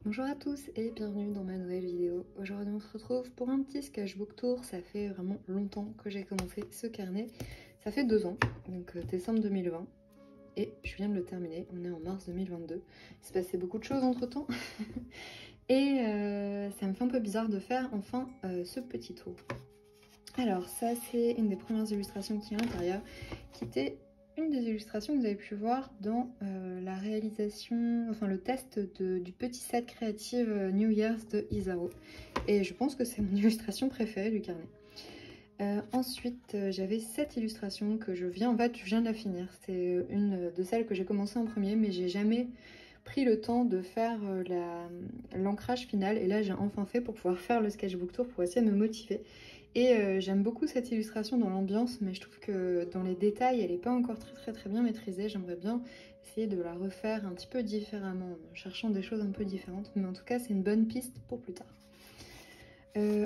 Bonjour à tous et bienvenue dans ma nouvelle vidéo. Aujourd'hui on se retrouve pour un petit sketchbook tour. Ça fait vraiment longtemps que j'ai commencé ce carnet. Ça fait 2 ans, donc décembre 2020. Et je viens de le terminer, on est en mars 2022. Il s'est passé beaucoup de choses entre temps. Et ça me fait un peu bizarre de faire enfin ce petit tour. Alors ça c'est une des premières illustrations qui est à l'intérieur, qui était une des illustrations que vous avez pu voir dans la réalisation, enfin le test du petit set créatif New Year's de Isao. Et je pense que c'est mon illustration préférée du carnet. Ensuite, j'avais cette illustration que je viens de la finir. C'est une de celles que j'ai commencé en premier, mais j'ai jamais pris le temps de faire l'ancrage final. Et là, j'ai enfin fait pour pouvoir faire le sketchbook tour pour essayer de me motiver. Et j'aime beaucoup cette illustration dans l'ambiance, mais je trouve que dans les détails, elle n'est pas encore très bien maîtrisée. J'aimerais bien essayer de la refaire un petit peu différemment, en cherchant des choses un peu différentes. Mais en tout cas, c'est une bonne piste pour plus tard.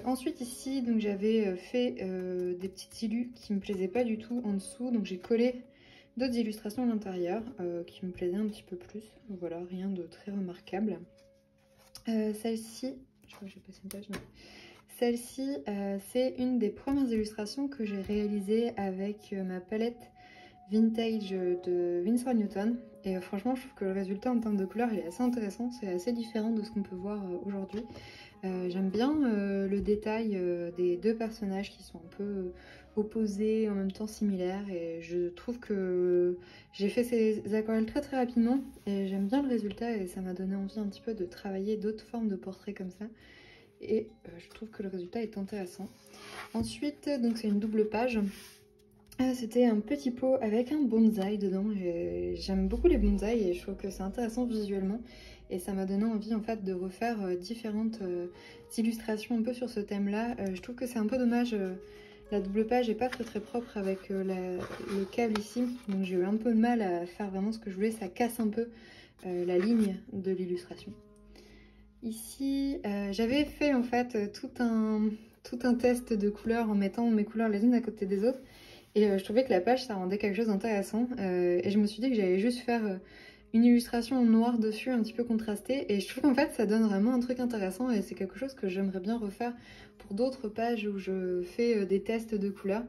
Ensuite ici, donc j'avais fait des petites illus qui me plaisaient pas du tout en dessous, donc j'ai collé d'autres illustrations à l'intérieur qui me plaisaient un petit peu plus. Voilà, rien de très remarquable. Celle-ci, je crois que j'ai passé une page, non. Celle-ci, c'est une des premières illustrations que j'ai réalisées avec ma palette vintage de Winsor Newton. Et franchement, je trouve que le résultat en termes de couleur, il est assez intéressant. C'est assez différent de ce qu'on peut voir aujourd'hui. J'aime bien le détail des deux personnages qui sont un peu opposés, en même temps similaires. Et je trouve que j'ai fait ces aquarelles très rapidement. Et j'aime bien le résultat et ça m'a donné envie un petit peu de travailler d'autres formes de portraits comme ça. Et je trouve que le résultat est intéressant. Ensuite, donc c'est une double page. C'était un petit pot avec un bonsaï dedans. J'aime beaucoup les bonsaïs et je trouve que c'est intéressant visuellement. Et ça m'a donné envie en fait de refaire différentes illustrations un peu sur ce thème-là. Je trouve que c'est un peu dommage. La double page n'est pas très propre avec le câble ici. Donc j'ai eu un peu de mal à faire vraiment ce que je voulais. Ça casse un peu la ligne de l'illustration. Ici, j'avais fait en fait tout un test de couleurs en mettant mes couleurs les unes à côté des autres. Et je trouvais que la page, ça rendait quelque chose d'intéressant. Et je me suis dit que j'allais juste faire une illustration en noir dessus, un petit peu contrastée. Et je trouve qu'en fait, ça donne vraiment un truc intéressant. Et c'est quelque chose que j'aimerais bien refaire pour d'autres pages où je fais des tests de couleurs.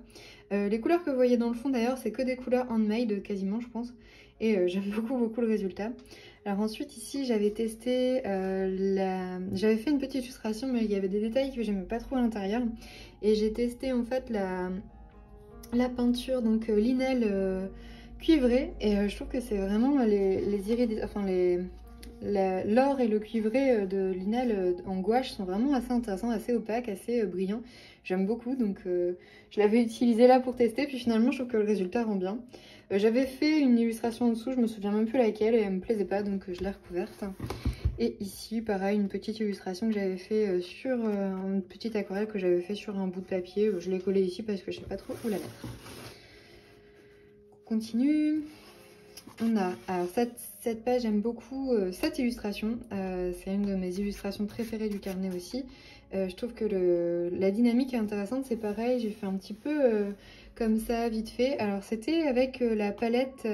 Les couleurs que vous voyez dans le fond, d'ailleurs, c'est que des couleurs handmade, quasiment, je pense. Et j'aime beaucoup le résultat. Alors ensuite, ici, j'avais testé j'avais fait une petite illustration, mais il y avait des détails que j'aimais pas trop à l'intérieur. Et j'ai testé en fait la peinture, donc Linel cuivré. Et je trouve que c'est vraiment l'or et le cuivré de Linel en gouache sont vraiment assez intéressants, assez opaques, assez brillants. J'aime beaucoup, donc je l'avais utilisé là pour tester, puis finalement je trouve que le résultat rend bien. J'avais fait une illustration en dessous, je me souviens même plus laquelle, et elle me plaisait pas, donc je l'ai recouverte. Et ici, pareil, une petite illustration que j'avais fait sur une petite aquarelle que j'avais fait sur un bout de papier. Je l'ai collée ici parce que je sais pas trop où la mettre. On continue. Alors cette page, j'aime beaucoup cette illustration. C'est une de mes illustrations préférées du carnet aussi. Je trouve que la dynamique est intéressante. C'est pareil, j'ai fait un petit peu comme ça, vite fait. Alors c'était avec la palette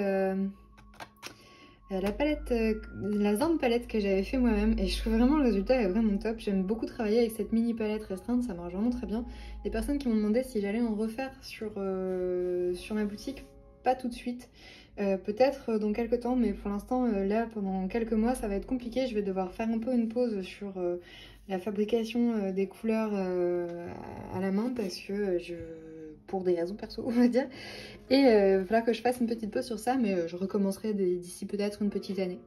la Zand palette que j'avais fait moi-même et je trouve vraiment le résultat est vraiment top. J'aime beaucoup travailler avec cette mini palette restreinte, ça marche vraiment très bien. Des personnes qui m'ont demandé si j'allais en refaire sur ma boutique, pas tout de suite. Peut-être dans quelques temps, mais pour l'instant, là, pendant quelques mois, ça va être compliqué. Je vais devoir faire un peu une pause sur la fabrication des couleurs à la main parce que pour des raisons perso, on va dire. Et il va falloir que je fasse une petite pause sur ça, mais je recommencerai d'ici peut-être une petite année.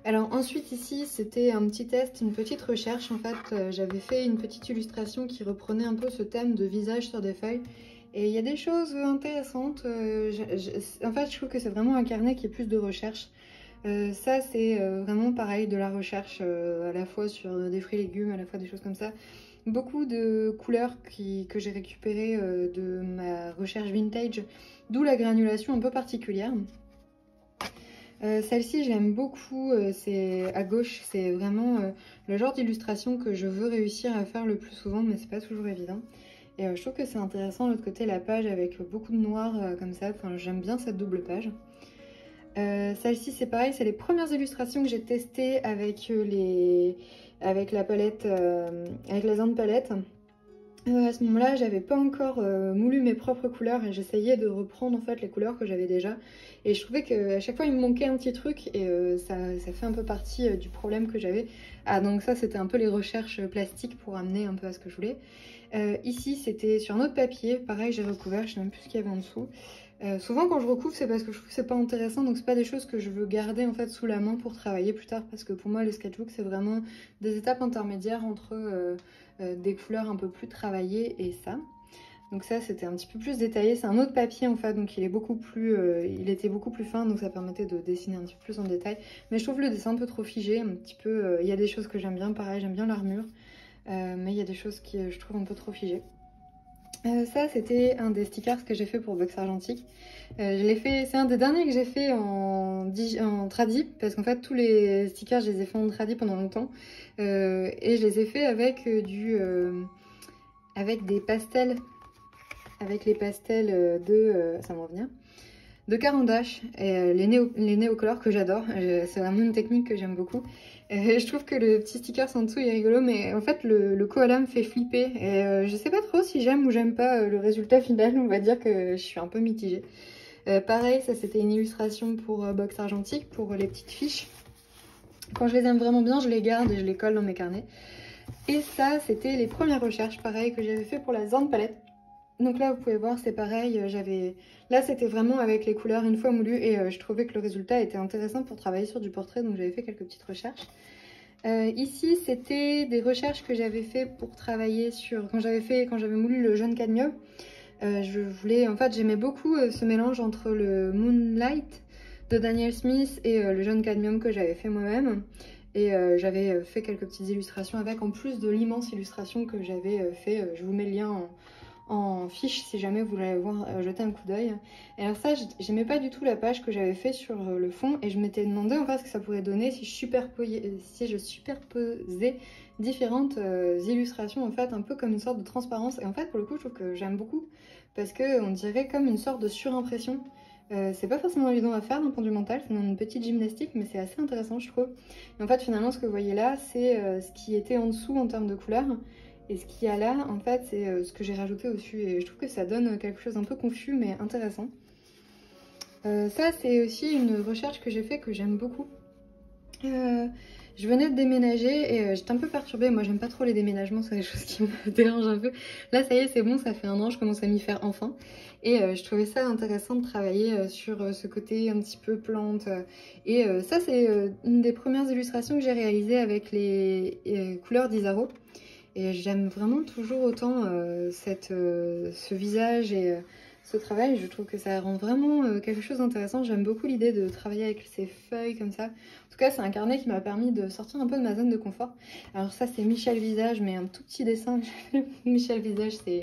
Alors ensuite ici, c'était un petit test, une petite recherche. En fait, j'avais fait une petite illustration qui reprenait un peu ce thème de visage sur des feuilles. Et il y a des choses intéressantes. En fait, je trouve que c'est vraiment un carnet qui est plus de recherche. Ça, c'est vraiment pareil, de la recherche à la fois sur des fruits et légumes, à la fois des choses comme ça. Beaucoup de couleurs que j'ai récupérées de ma recherche vintage, d'où la granulation un peu particulière. Celle-ci, je l'aime beaucoup, c'est à gauche, c'est vraiment le genre d'illustration que je veux réussir à faire le plus souvent, mais c'est pas toujours évident. Et je trouve que c'est intéressant, de l'autre côté, la page avec beaucoup de noir comme ça, enfin, j'aime bien cette double page. Celle-ci c'est pareil, c'est les premières illustrations que j'ai testées avec la palette, avec la Zand palette. À ce moment-là, j'avais pas encore moulu mes propres couleurs et j'essayais de reprendre en fait les couleurs que j'avais déjà. Et je trouvais qu'à chaque fois il me manquait un petit truc et ça fait un peu partie du problème que j'avais. Ah donc ça c'était un peu les recherches plastiques pour amener un peu à ce que je voulais. Ici c'était sur un autre papier, pareil j'ai recouvert, je sais même plus ce qu'il y avait en dessous. Souvent quand je recouvre c'est parce que je trouve que c'est pas intéressant, donc c'est pas des choses que je veux garder en fait sous la main pour travailler plus tard, parce que pour moi le sketchbook c'est vraiment des étapes intermédiaires entre des couleurs un peu plus travaillées et ça. Donc ça c'était un petit peu plus détaillé, c'est un autre papier en fait, donc il était beaucoup plus fin, donc ça permettait de dessiner un petit peu plus en détail. Mais je trouve le dessin un peu trop figé, un petit peu, il y a des choses que j'aime bien, pareil j'aime bien l'armure, mais il y a des choses qui je trouve un peu trop figées. Ça c'était un des stickers que j'ai fait pour Box Argentique. C'est un des derniers que j'ai fait en tradi, parce qu'en fait tous les stickers je les ai fait en tradi pendant longtemps, et je les ai fait avec avec des pastels, avec les pastels ça va revenir, de Caran d'Ache, et les néocolores que j'adore, c'est vraiment une technique que j'aime beaucoup. Je trouve que le petit sticker en dessous est rigolo, mais en fait le koala me fait flipper et je sais pas trop si j'aime ou j'aime pas le résultat final, on va dire que je suis un peu mitigée. Pareil, ça c'était une illustration pour Box Argentique, pour les petites fiches. Quand je les aime vraiment bien, je les garde et je les colle dans mes carnets. Et ça c'était les premières recherches, pareil, que j'avais fait pour la Zand palette. Donc là vous pouvez voir c'est pareil, là c'était vraiment avec les couleurs une fois moulues et je trouvais que le résultat était intéressant pour travailler sur du portrait, donc j'avais fait quelques petites recherches. Ici c'était des recherches que j'avais fait pour travailler sur, quand j'avais moulu le jaune cadmium. En fait j'aimais beaucoup ce mélange entre le Moonlight de Daniel Smith et le jaune cadmium que j'avais fait moi-même. Et j'avais fait quelques petites illustrations avec, en plus de l'immense illustration que j'avais fait. Je vous mets le lien en fiche si jamais vous voulez voir, jeter un coup d'œil. Et alors ça, j'aimais pas du tout la page que j'avais fait sur le fond et je m'étais demandé en fait ce que ça pourrait donner si je superposais différentes illustrations, en fait un peu comme une sorte de transparence. Et en fait pour le coup je trouve que j'aime beaucoup parce que on dirait comme une sorte de surimpression. C'est pas forcément évident à faire d'un point de vue mental, c'est une petite gymnastique, mais c'est assez intéressant je trouve. Et en fait finalement ce que vous voyez là c'est ce qui était en dessous en termes de couleurs. Et ce qu'il y a là, en fait, c'est ce que j'ai rajouté au-dessus. Et je trouve que ça donne quelque chose un peu confus, mais intéressant. Ça, c'est aussi une recherche que j'ai fait que j'aime beaucoup. Je venais de déménager et j'étais un peu perturbée. Moi, j'aime pas trop les déménagements, c'est des choses qui me dérangent un peu. Là, ça y est, c'est bon, ça fait 1 an, je commence à m'y faire enfin. Et je trouvais ça intéressant de travailler sur ce côté un petit peu plante. Et ça, c'est une des premières illustrations que j'ai réalisées avec les couleurs d'Isaro. Et j'aime vraiment toujours autant ce visage et ce travail. Je trouve que ça rend vraiment quelque chose d'intéressant. J'aime beaucoup l'idée de travailler avec ces feuilles comme ça. En tout cas, c'est un carnet qui m'a permis de sortir un peu de ma zone de confort. Alors ça, c'est Michel Visage, mais un tout petit dessin. Michel Visage, c'est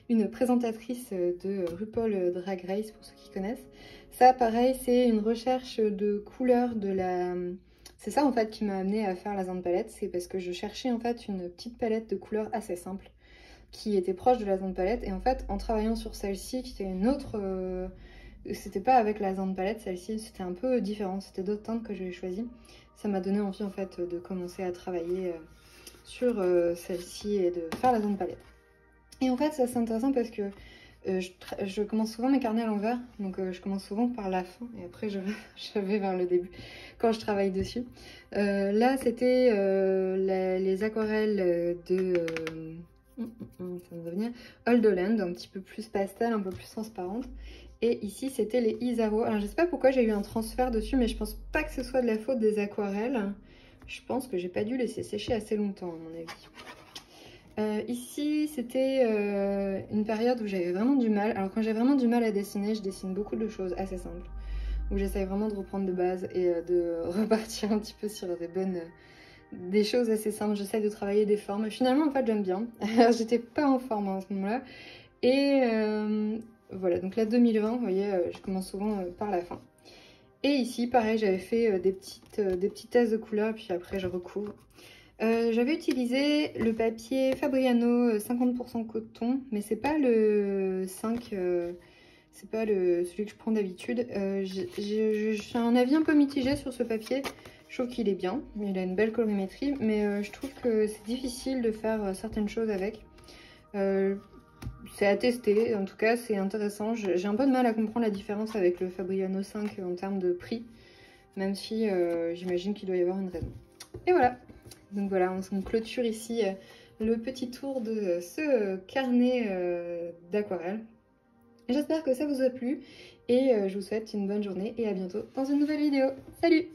une présentatrice de RuPaul Drag Race, pour ceux qui connaissent. Ça, pareil, c'est une recherche de couleurs de la... C'est ça en fait qui m'a amené à faire la Zand palette, c'est parce que je cherchais en fait une petite palette de couleurs assez simple qui était proche de la Zand palette, et en fait en travaillant sur celle-ci qui était une autre, c'était pas avec la Zand palette, celle-ci c'était un peu différent, c'était d'autres teintes que j'avais choisies. Ça m'a donné envie en fait de commencer à travailler sur celle-ci et de faire la Zand palette. Et en fait ça c'est intéressant parce que je commence souvent mes carnets à l'envers, donc je commence souvent par la fin et après je vais vers le début quand je travaille dessus. Là c'était les aquarelles de ça va devenir Old Holland, un petit peu plus pastel, un peu plus transparente. Et ici c'était les Isaro. Alors je sais pas pourquoi j'ai eu un transfert dessus, mais je pense pas que ce soit de la faute des aquarelles. Je pense que j'ai pas dû laisser sécher assez longtemps à mon avis. Ici c'était une période où j'avais vraiment du mal. Alors quand j'ai vraiment du mal à dessiner, je dessine beaucoup de choses assez simples, où j'essaye vraiment de reprendre de base et de repartir un petit peu sur des choses assez simples. J'essaye de travailler des formes. Finalement en fait j'aime bien. J'étais pas en forme à ce moment-là. Et voilà, donc là 2020, vous voyez, je commence souvent par la fin. Et ici pareil, j'avais fait des petites tasses de couleurs, puis après je recouvre. J'avais utilisé le papier Fabriano 50% coton, mais c'est pas le 5, c'est pas celui que je prends d'habitude. J'ai un avis un peu mitigé sur ce papier. Je trouve qu'il est bien, il a une belle colorimétrie, mais je trouve que c'est difficile de faire certaines choses avec. C'est à tester, en tout cas c'est intéressant. J'ai un peu de mal à comprendre la différence avec le Fabriano 5 en termes de prix, même si j'imagine qu'il doit y avoir une raison. Et voilà, donc voilà, on clôture ici le petit tour de ce carnet d'aquarelle. J'espère que ça vous a plu et je vous souhaite une bonne journée et à bientôt dans une nouvelle vidéo. Salut!